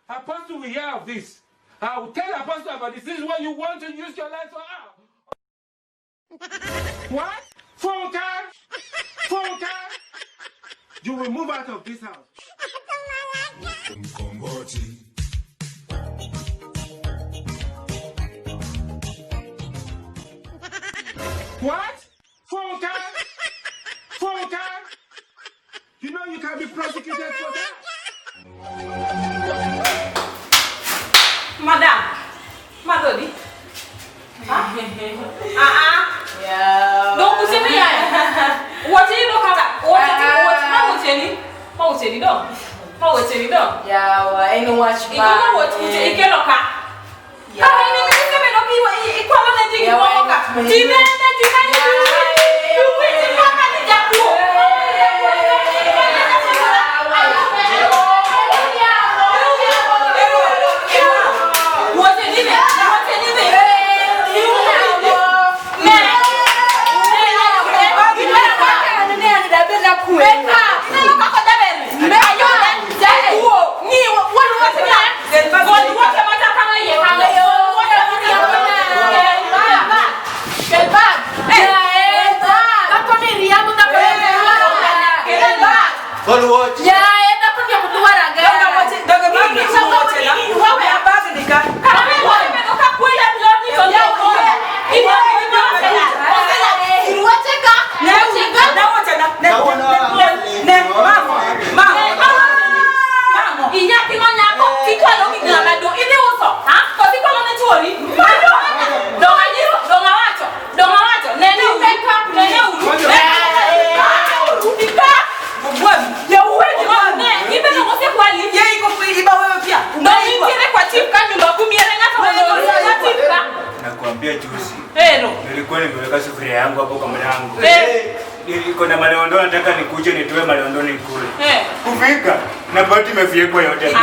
Apostle will hear of this. I will tell Apostle about this. This is what you want to use your life for. What? Phone card? Phone card? You will move out of this house. What? Phone card? Phone card? You know you can be prosecuted for that. Madam, Madodi. Yeah. Don't push me. What you look at? How you do? Yeah, well, I know what you what you get look at. Yeah. Nilikuwa nimeweka sufuria yangu hapo kwa mlango. Niko na maleondo nataka nikuje nitoe maleondo nikule. Kufika na bati imefiekwa yote.